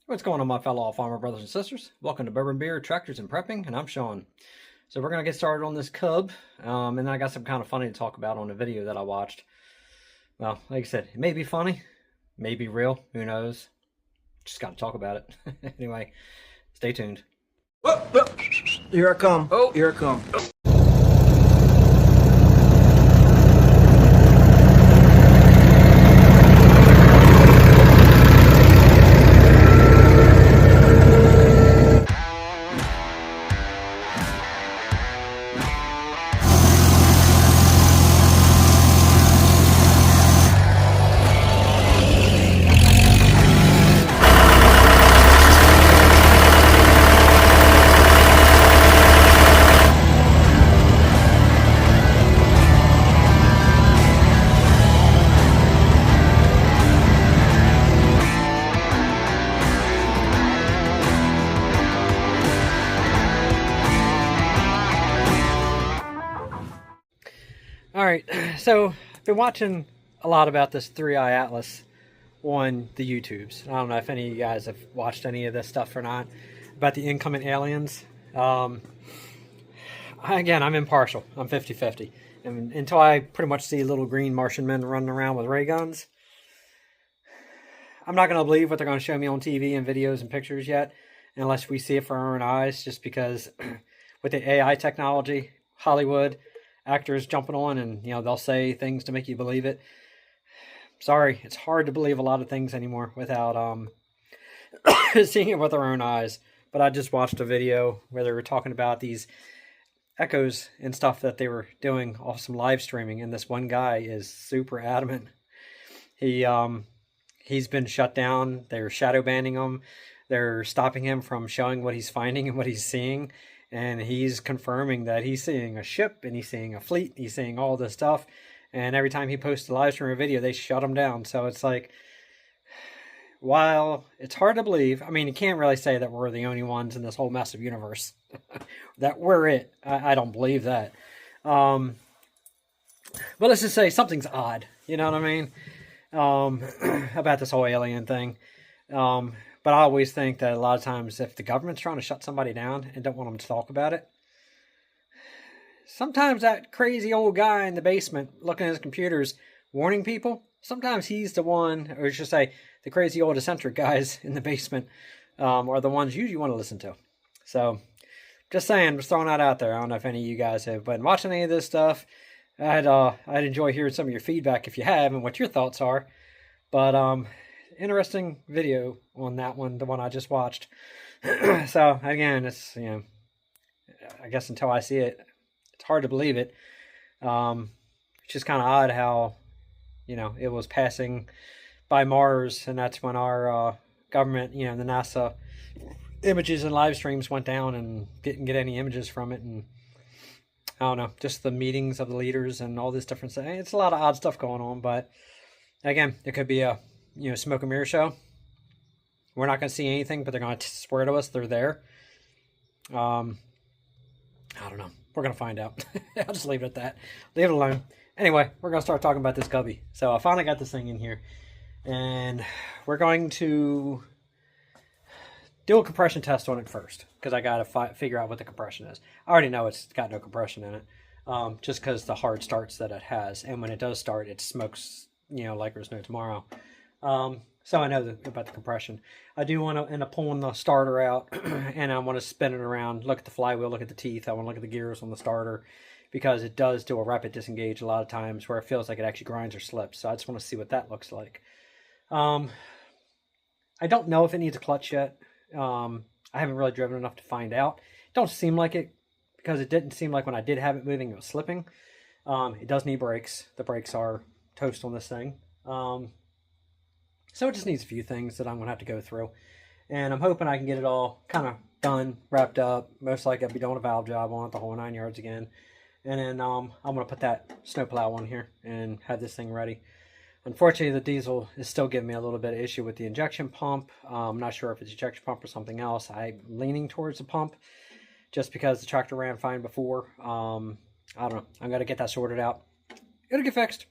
What's going on, my fellow farmer brothers and sisters? Welcome to Bourbon Beer, Tractors, and Prepping, and I'm Sean. So we're going to get started on this cub, and then I got some kind of funny to talk about on a video that I watched. Well, like I said, it may be funny, may be real, who knows. Just got to talk about it. Anyway, stay tuned. Oh, oh, here I come. Oh, here I come. Alright, so I've been watching a lot about this three-eye atlas on the YouTubes. I don't know if any of you guys have watched any of this stuff or not, about the incoming aliens. Again, I'm impartial. I'm 50-50. And until I pretty much see little green Martian men running around with ray guns, I'm not going to believe what they're going to show me on TV and videos and pictures yet, unless we see it for our own eyes, just because with the AI technology, Hollywood, actors jumping on and, you know, they'll say things to make you believe it. Sorry, it's hard to believe a lot of things anymore without seeing it with our own eyes. But I just watched a video where they were talking about these echoes and stuff that they were doing off some live streaming, and this one guy is super adamant. He's been shut down. They're shadow banning him. They're stopping him from showing what he's finding and what he's seeing. And he's confirming that he's seeing a ship and he's seeing a fleet. He's seeing all this stuff. And every time he posts a live stream or video, they shut him down. So it's like, while it's hard to believe, I mean, you can't really say that we're the only ones in this whole massive universe. That we're it. I don't believe that. But let's just say something's odd. You know what I mean? About this whole alien thing. But I always think that a lot of times if the government's trying to shut somebody down and don't want them to talk about it, sometimes that crazy old guy in the basement looking at his computers warning people, sometimes he's the one, or I should say the crazy old eccentric guys in the basement are the ones you usually want to listen to. So just saying, just throwing that out there. I don't know if any of you guys have been watching any of this stuff. I'd enjoy hearing some of your feedback if you have and what your thoughts are. But interesting video on that one, the one I just watched. So again, it's, you know, I guess until I see it, it's hard to believe it. It's just kind of odd how, you know, it was passing by Mars, and that's when our government, you know, the NASA images and live streams went down and didn't get any images from it. And I don't know, just the meetings of the leaders and all this different stuff. It's a lot of odd stuff going on, but again, it could be a, you know, smoke and mirror show. We're not going to see anything, but they're going to swear to us they're there. I don't know. We're going to find out. I'll just leave it at that. Leave it alone. Anyway, we're going to start talking about this cubby. So I finally got this thing in here, and we're going to do a compression test on it first, because I got to figure out what the compression is. I already know it's got no compression in it, just because the hard starts that it has, and when it does start, it smokes, you know, like there's no tomorrow. So I know about the compression. I do want to end up pulling the starter out, and I want to spin it around, look at the flywheel, look at the teeth. I want to look at the gears on the starter, because it does do a rapid disengage a lot of times where it feels like it actually grinds or slips. So I just want to see what that looks like. I don't know if it needs a clutch yet. I haven't really driven enough to find out. It don't seem like it, because it didn't seem like when I did have it moving, it was slipping. It does need brakes. The brakes are toast on this thing. So it just needs a few things that I'm going to have to go through. And I'm hoping I can get it all kind of done, wrapped up. Most likely I'll be doing a valve job on it, the whole 9 yards again. And then I'm going to put that snow plow on here and have this thing ready. Unfortunately, the diesel is still giving me a little bit of issue with the injection pump. I'm not sure if it's injection pump or something else. I'm leaning towards the pump just because the tractor ran fine before. I don't know. I'm going to get that sorted out. It'll get fixed.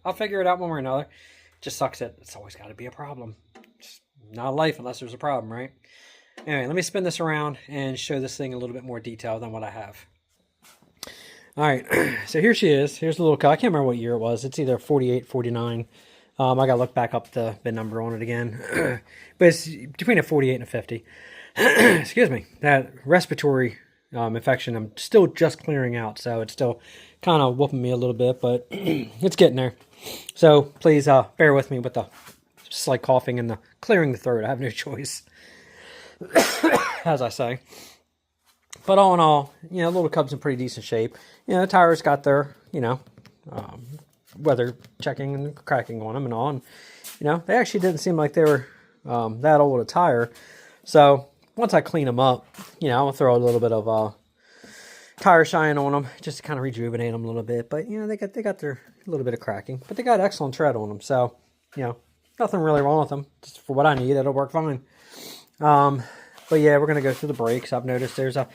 I'll figure it out one way or another. Just sucks that it's always got to be a problem. Just Not a life unless there's a problem, right? Anyway, let me spin this around and show this thing a little bit more detail than what I have. All right, so here she is. Here's the little cow. I can't remember what year it was. It's either 48, 49. I got to look back up the number on it again. But it's between a 48 and a 50. Excuse me. That respiratory infection, I'm still just clearing out. So it's still kind of whooping me a little bit, but it's getting there. So please bear with me with the slight coughing and the clearing the throat. I have no choice, as I say. But all in all, you know, little cub's in pretty decent shape. You know, the tires got their, you know, weather checking and cracking on them and all. And, you know, they actually didn't seem like they were that old a tire. So once I clean them up, you know, I'll throw a little bit of tire shine on them just to kind of rejuvenate them a little bit. But, you know, they got their little bit of cracking. But they got excellent tread on them. So, you know, nothing really wrong with them. Just for what I need, it'll work fine. But yeah, we're going to go through the brakes. I've noticed there's a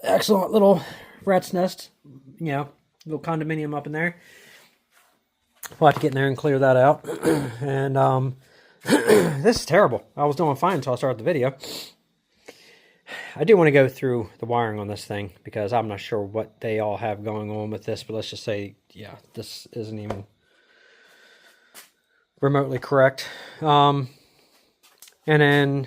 excellent little rat's nest, you know, little condominium up in there. We'll have to get in there and clear that out. And this is terrible. I was doing fine until I started the video. I do want to go through the wiring on this thing because I'm not sure what they all have going on with this, but let's just say, yeah, this isn't even remotely correct. And then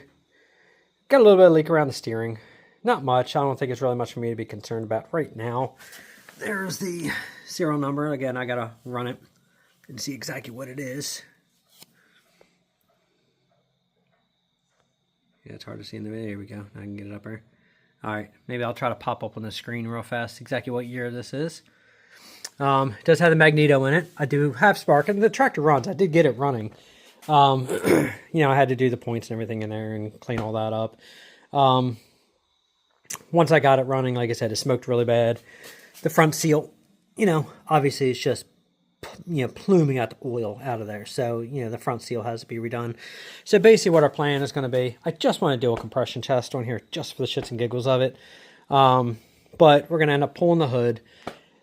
got a little bit of leak around the steering. Not much. I don't think it's really much for me to be concerned about right now. There's the serial number. Again, I got to run it and see exactly what it is. Yeah, it's hard to see in the video. Here we go. I can get it up there. All right. Maybe I'll try to pop up on the screen real fast exactly what year this is. It does have the magneto in it. I do have spark, and the tractor runs. I did get it running. You know, I had to do the points and everything in there and clean all that up. Once I got it running, like I said, it smoked really bad. The front seal, you know, obviously it's just, you know, pluming out the oil out of there. So, you know, the front seal has to be redone. So basically what our plan is going to be, I just want to do a compression test on here just for the shits and giggles of it. But we're going to end up pulling the hood,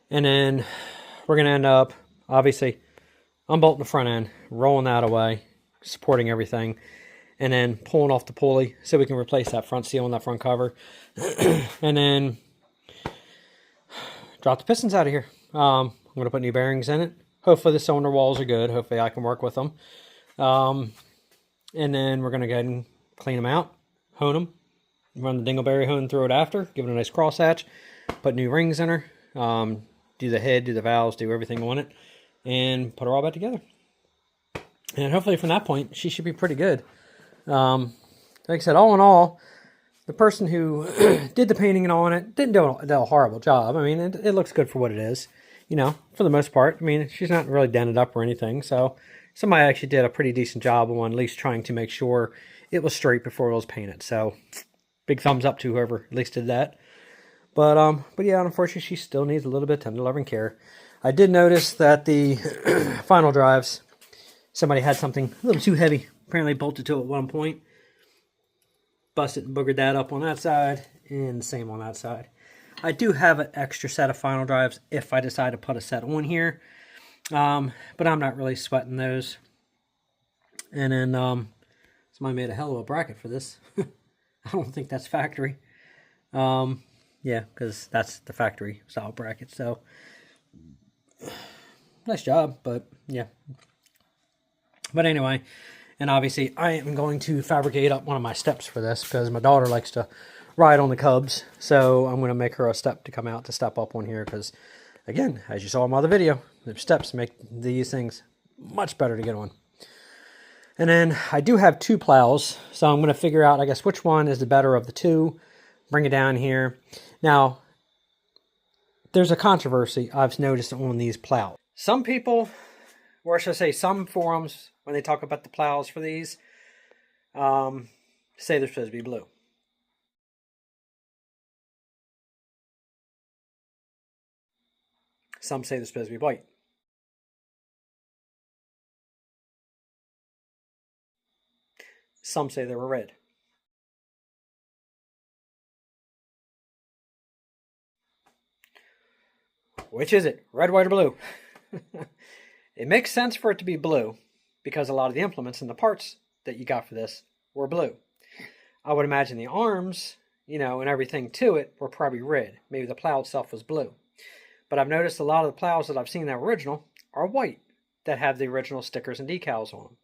and then we're going to end up, obviously, unbolting the front end, rolling that away, supporting everything, and then pulling off the pulley so we can replace that front seal and that front cover. And then drop the pistons out of here. I'm going to put new bearings in it. Hopefully the cylinder walls are good. Hopefully I can work with them. And then we're going to go ahead and clean them out, hone them, run the dingleberry hone through it after, give it a nice crosshatch, put new rings in her, do the head, do the valves, do everything on it, and put her all back together. And hopefully from that point, she should be pretty good. Like I said, all in all, the person who did the painting and all on it didn't do a horrible job. I mean, it looks good for what it is, you know, for the most part. I mean, she's not really dented up or anything. So somebody actually did a pretty decent job on at least trying to make sure it was straight before it was painted. So big thumbs up to whoever at least did that. But yeah, unfortunately, she still needs a little bit of tender loving care. I did notice that the final drives, somebody had something a little too heavy, apparently bolted to it at one point. Busted and boogered that up on that side, and the same on that side. I do have an extra set of final drives if I decide to put a set on here, but I'm not really sweating those. And then somebody made a hell of a bracket for this. I don't think that's factory. Yeah, because that's the factory style bracket. So nice job, but yeah. But anyway. And obviously, I am going to fabricate up one of my steps for this because my daughter likes to ride on the Cubs. So I'm going to make her a step to come out to step up on here because, again, as you saw in my other video, the steps make these things much better to get on. And then I do have two plows. So I'm going to figure out, I guess, which one is the better of the two. Bring it down here. Now, there's a controversy I've noticed on these plows. Some people, or should I say some forums, when they talk about the plows for these, say they're supposed to be blue. Some say they're supposed to be white. Some say they were red. Which is it? Red, white, or blue? It makes sense for it to be blue because a lot of the implements and the parts that you got for this were blue. I would imagine the arms, and everything to it were probably red. Maybe the plow itself was blue. But I've noticed a lot of the plows that I've seen that were original are white, that have the original stickers and decals on them.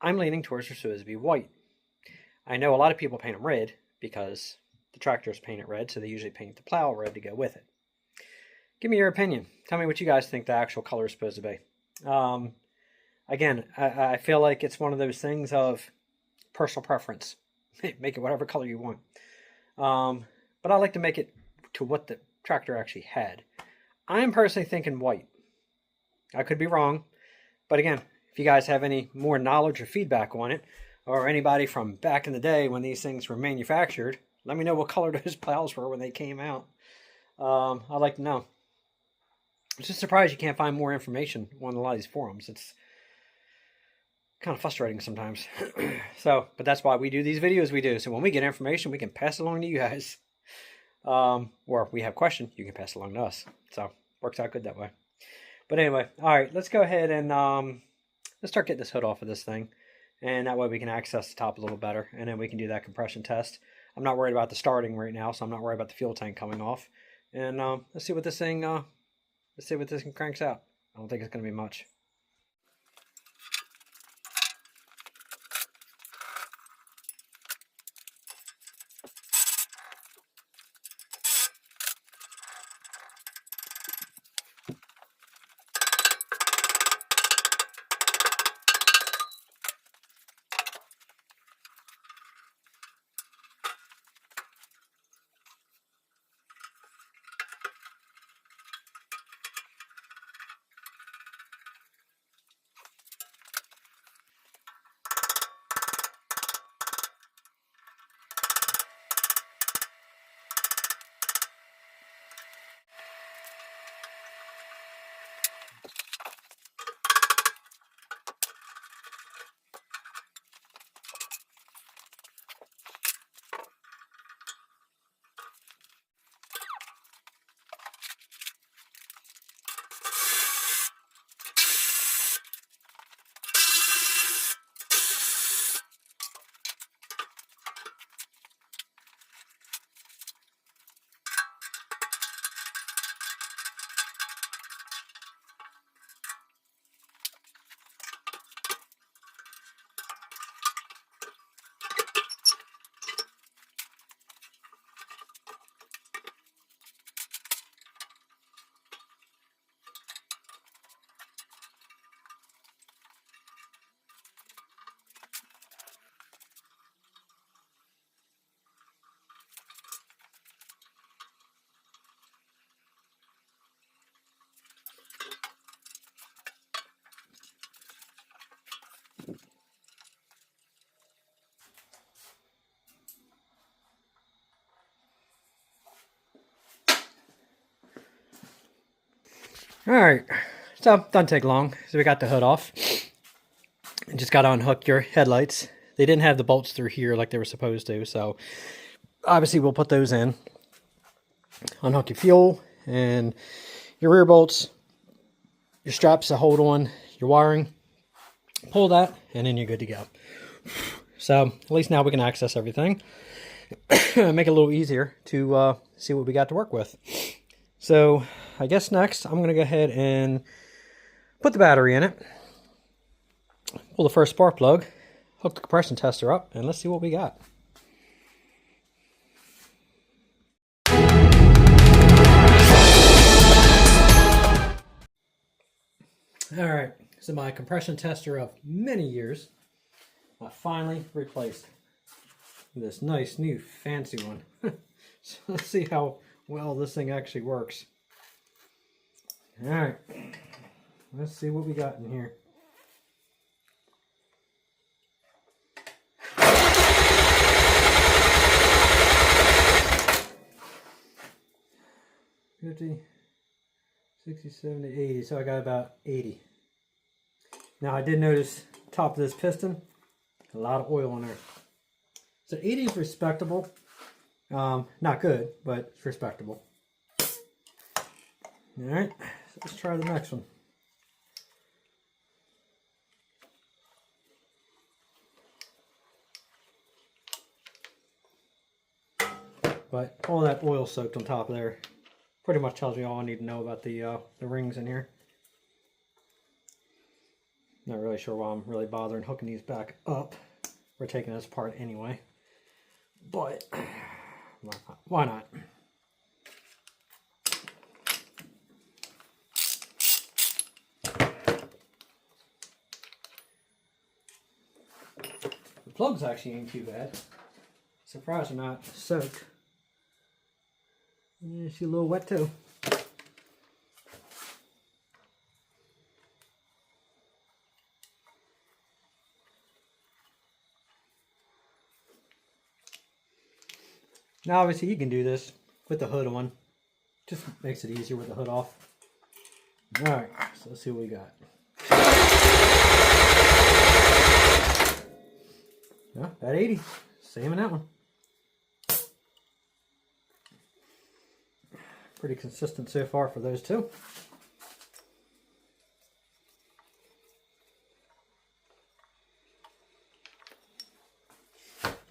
I'm leaning towards they're supposed to be white. I know a lot of people paint them red because the tractors paint it red, so they usually paint the plow red to go with it. Give me your opinion. Tell me what you guys think the actual color is supposed to be. Again, I feel like it's one of those things of personal preference. Make it whatever color you want. But I like to make it to what the tractor actually had. I'm personally thinking white. I could be wrong. But again, if you guys have any more knowledge or feedback on it, or anybody from back in the day when these things were manufactured, let me know what color those plows were when they came out. I'd like to know. I'm just surprised you can't find more information on a lot of these forums. It's kind of frustrating sometimes. But that's why we do these videos we do. So when we get information, we can pass it along to you guys. Or if we have questions, you can pass it along to us. So works out good that way. But anyway, all right, let's go ahead and let's start getting this hood off of this thing. And that way we can access the top a little better. And then we can do that compression test. I'm not worried about the starting right now, so I'm not worried about the fuel tank coming off. And let's see what this thing cranks out. I don't think it's going to be much. All right, so doesn't take long. So we got the hood off. And just got to unhook your headlights. They didn't have the bolts through here like they were supposed to, so obviously we'll put those in. Unhook your fuel and your rear bolts, your straps to hold on your wiring. Pull that, and then you're good to go. So at least now we can access everything. Make it a little easier to see what we got to work with. So I guess next I'm going to go ahead and put the battery in it. Pull the first spark plug. Hook the compression tester up, and let's see what we got. Alright, so my compression tester of many years, I finally replaced this nice new fancy one. So let's see how well this thing actually works. Alright, let's see what we got in here. $50, $60, $70, $80, so I got about 80. Now I did notice top of this piston, a lot of oil in there. So 80 is respectable. Not good, but it's respectable. Alright, so let's try the next one. But all that oil soaked on top of there pretty much tells me all I need to know about the rings in here. Not really sure why I'm really bothering hooking these back up. We're taking this apart anyway. But why not? The plugs actually ain't too bad. Surprised they're not soaked. Yeah, she's a little wet too. Now obviously you can do this with the hood on. Just makes it easier with the hood off. Alright, so let's see what we got. Yeah, about 80. Same in that one. Pretty consistent so far for those two.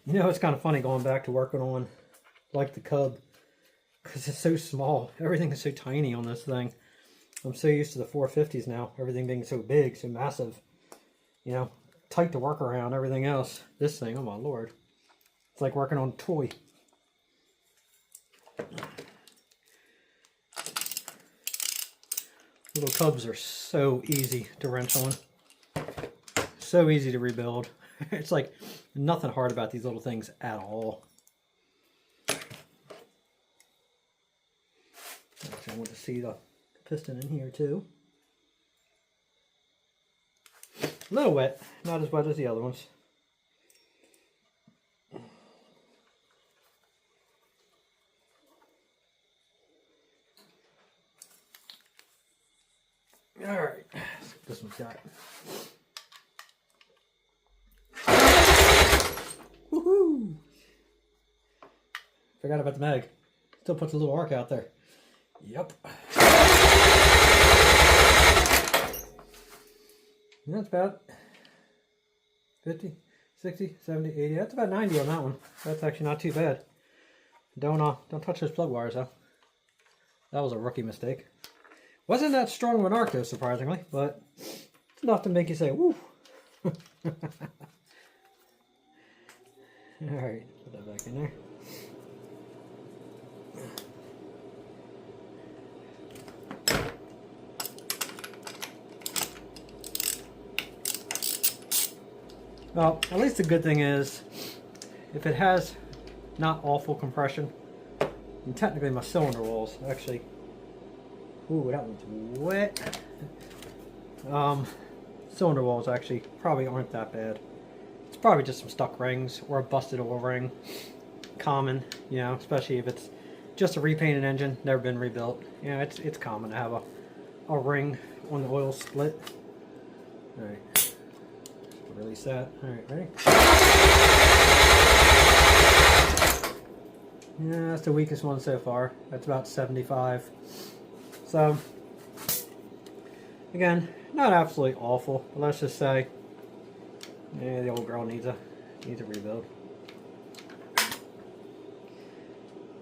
You know, it's kind of funny going back to working on like the Cub, because it's so small. Everything is so tiny on this thing. I'm so used to the 450s now. Everything being so big, so massive. You know, tight to work around, everything else. This thing, oh my lord. It's like working on a toy. Little Cubs are so easy to wrench on. So easy to rebuild. It's like nothing hard about these little things at all. Actually, I want to see the piston in here too. A little wet, not as wet as the other ones. Alright, let's see what this one's got. Woohoo! Forgot about the mag. Still puts a little arc out there. Yep. That's about 50, 60, 70, 80. That's about 90 on that one. That's actually not too bad. Don't touch those plug wires though. That was a rookie mistake. Wasn't that strong of an arc though, surprisingly, but it's enough to make you say, woo. Alright, put that back in there. Well, at least the good thing is, if it has not awful compression, and technically my cylinder walls actually, ooh, that one's wet. Cylinder walls actually probably aren't that bad. It's probably just some stuck rings or a busted oil ring. Common, you know, especially if it's just a repainted engine, never been rebuilt. You know, it's common to have a ring on the oil split. Alright. Release that. Alright, ready? Yeah, that's the weakest one so far. That's about 75. So, again, not absolutely awful, but let's just say, yeah, the old girl needs a rebuild.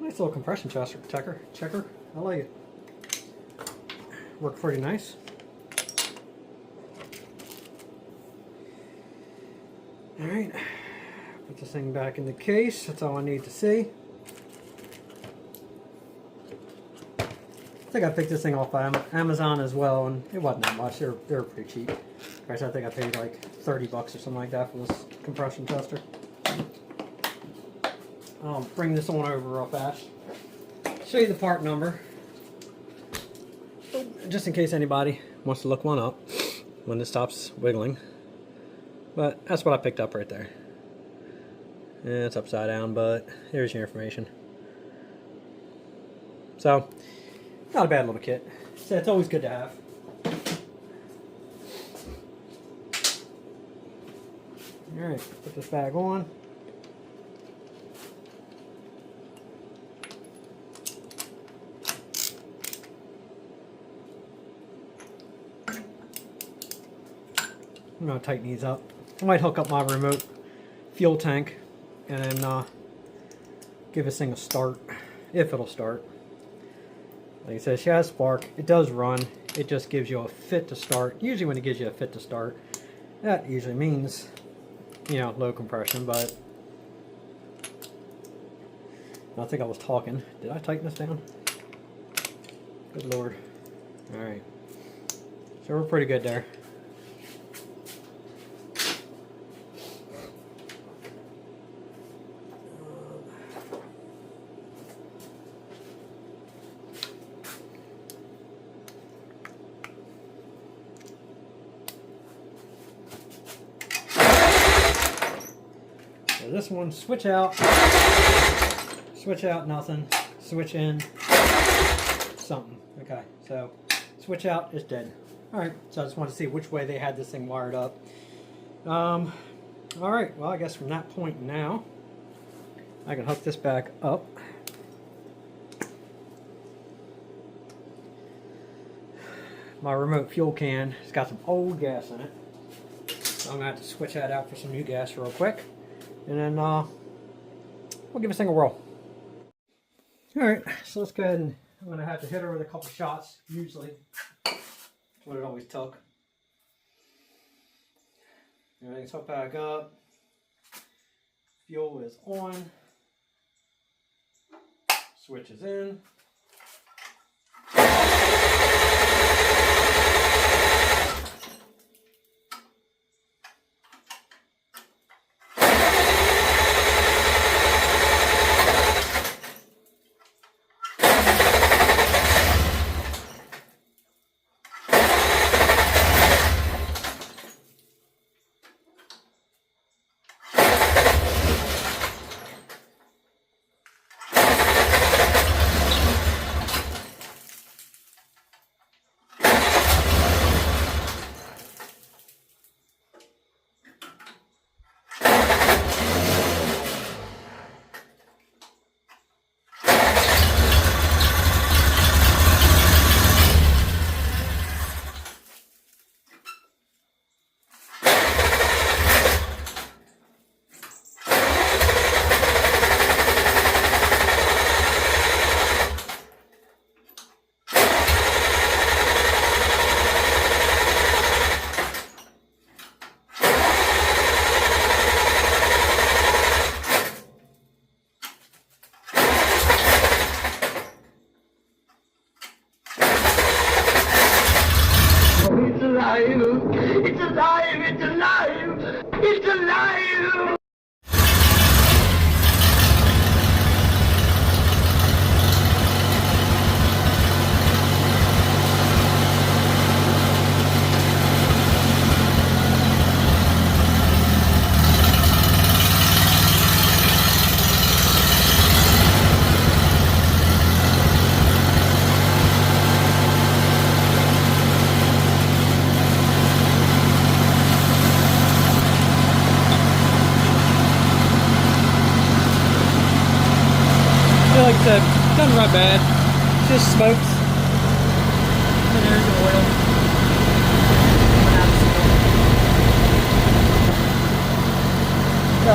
Nice little compression checker. I like it. Worked pretty nice. Alright, put this thing back in the case. That's all I need to see. I think I picked this thing off by Amazon as well, and it wasn't that much. They were pretty cheap. I think I paid like 30 bucks or something like that for this compression tester. I'll bring this on over real fast. Show you the part number, just in case anybody wants to look one up when it stops wiggling. But that's what I picked up right there. Yeah, it's upside down, but here's your information. So, not a bad little kit. So it's always good to have. Alright, put this bag on. I'm going to tighten these up. I might hook up my remote fuel tank and then give this thing a start, if it'll start. Like I said, she has spark. It does run. It just gives you a fit to start. Usually when it gives you a fit to start, that usually means, you know, low compression, but I think I was talking. Did I tighten this down? Good Lord. Alright. So we're pretty good there. So this one, switch out, nothing, switch in, something. Okay, so switch out is dead. Alright, so I just wanted to see which way they had this thing wired up. Alright, well, I guess from that point now, I can hook this back up. My remote fuel can has got some old gas in it. So I'm going to have to switch that out for some new gas real quick. And then we'll give this thing a whirl. Alright, so let's go ahead and I'm going to have to hit her with a couple shots, usually. That's what it always took. Everything's hooked back up. Fuel is on. Switch is in. It's alive! It's alive! It's alive! Like I said, doesn't run bad. Just smokes. And there's the oil. So,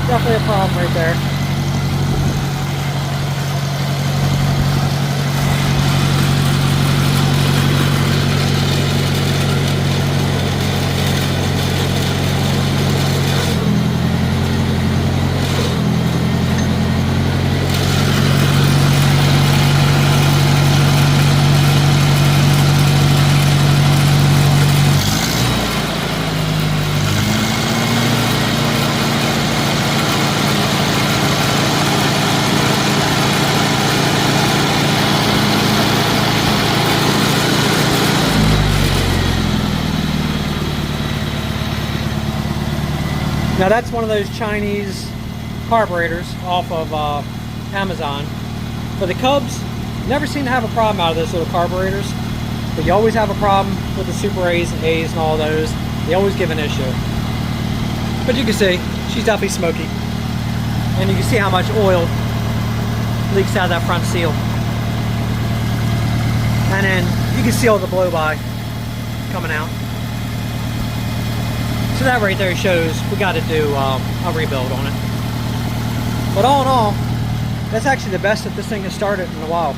definitely a problem right there. Now that's one of those Chinese carburetors off of Amazon. But the Cubs never seem to have a problem out of those little carburetors. But you always have a problem with the Super A's and A's and all those. They always give an issue. But you can see, she's definitely smoky. And you can see how much oil leaks out of that front seal. And then you can see all the blow-by coming out. So that right there shows we got to do a rebuild on it. But all in all, That's actually the best that this thing has started in a while.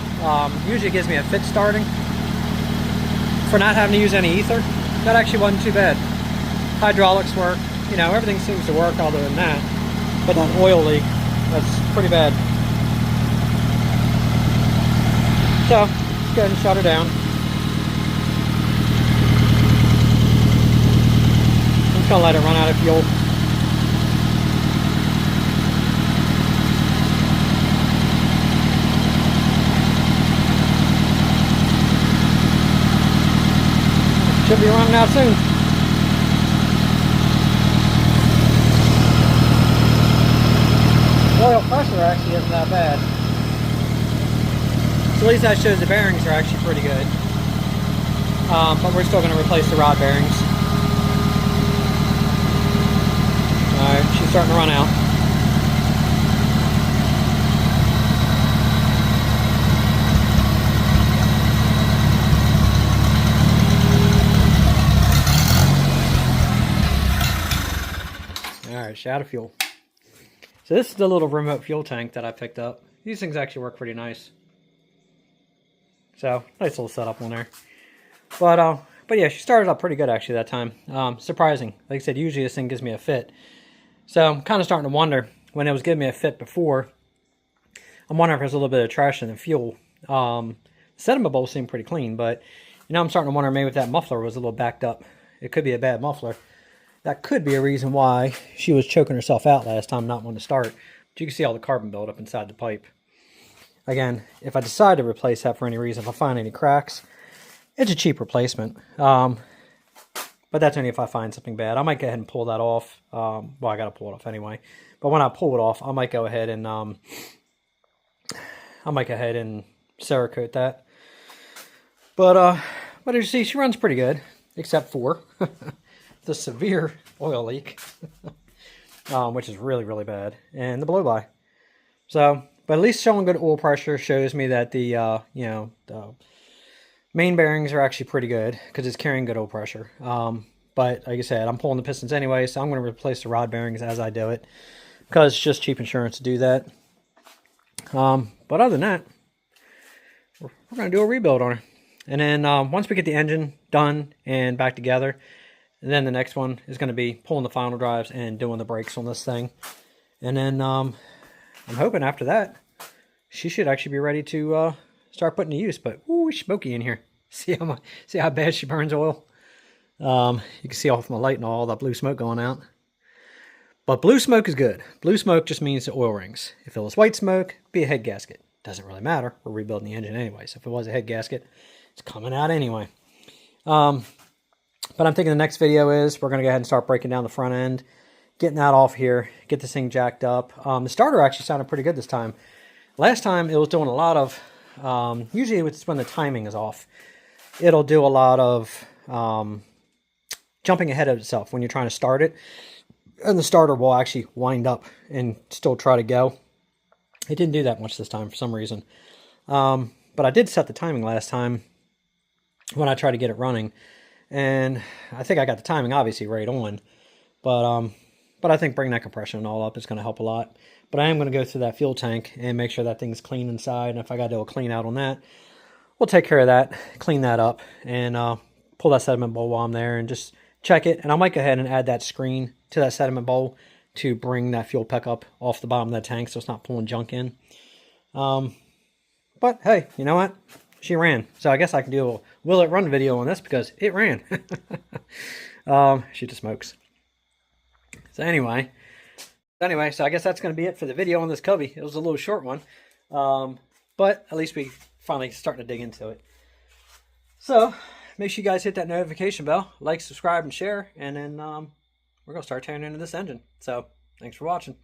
Usually it gives me a fit starting. For not having to use any ether, that actually wasn't too bad. Hydraulics work, you know, everything seems to work other than that. But that oil leak, that's pretty bad. So, let's go ahead and shut her down. I'm just gonna let it run out of fuel. Should be running out soon. Oil pressure actually isn't that bad. So at least that shows the bearings are actually pretty good. But we're still going to replace the rod bearings. Alright, she's starting to run out. Alright, she's out of fuel. So this is the little remote fuel tank that I picked up. These things actually work pretty nice. So, nice little setup on there. But yeah, she started up pretty good actually that time. Surprising. Like I said, usually this thing gives me a fit. So I'm kind of starting to wonder, when it was giving me a fit before, I'm wondering if there's a little bit of trash in the fuel. The sediment bowl seemed pretty clean, but you know, I'm starting to wonder maybe if that muffler was a little backed up. It could be a bad muffler. That could be a reason why she was choking herself out last time, not wanting to start. But you can see all the carbon buildup inside the pipe. Again, if I decide to replace that for any reason, if I find any cracks, it's a cheap replacement. But that's only if I find something bad. I might go ahead and pull that off. Well, I got to pull it off anyway. But when I pull it off, I might go ahead and Cerakote that. But as you see, she runs pretty good, except for the severe oil leak, which is really, really bad, and the blow-by. So, but at least showing good oil pressure shows me that the, the main bearings are actually pretty good, because it's carrying good oil pressure. But like I said, I'm pulling the pistons anyway, so I'm going to replace the rod bearings as I do it, because it's just cheap insurance to do that. But other than that, we're going to do a rebuild on her. And then once we get the engine done and back together, and then the next one is going to be pulling the final drives and doing the brakes on this thing. And then I'm hoping after that, she should actually be ready to start putting to use. But ooh, it's smoky in here. See how bad she burns oil? You can see off my light and all that blue smoke going out. But blue smoke is good. Blue smoke just means the oil rings. If it was white smoke, it'd be a head gasket. Doesn't really matter. We're rebuilding the engine anyway. So if it was a head gasket, it's coming out anyway. But I'm thinking the next video is we're going to go ahead and start breaking down the front end, getting that off here, get this thing jacked up. The starter actually sounded pretty good this time. Last time it was doing a lot of, usually it's when the timing is off. It'll do a lot of jumping ahead of itself when you're trying to start it. And the starter will actually wind up and still try to go. It didn't do that much this time for some reason. But I did set the timing last time when I tried to get it running. And I think I got the timing obviously right on. But I think bringing that compression all up is going to help a lot. But I am going to go through that fuel tank and make sure that thing's clean inside. And if I got to do a clean out on that, we'll take care of that, clean that up, and pull that sediment bowl while I'm there and just check it. And I might go ahead and add that screen to that sediment bowl to bring that fuel pickup off the bottom of that tank so it's not pulling junk in. But hey, you know what? She ran. So I guess I can do a will it run video on this because it ran. She just smokes. So anyway, so I guess that's going to be it for the video on this cubby. It was a little short one. But at least we finally starting to dig into it. So make sure you guys hit that notification bell, like, subscribe, and share. And then we're going to start tearing into this engine. So thanks for watching.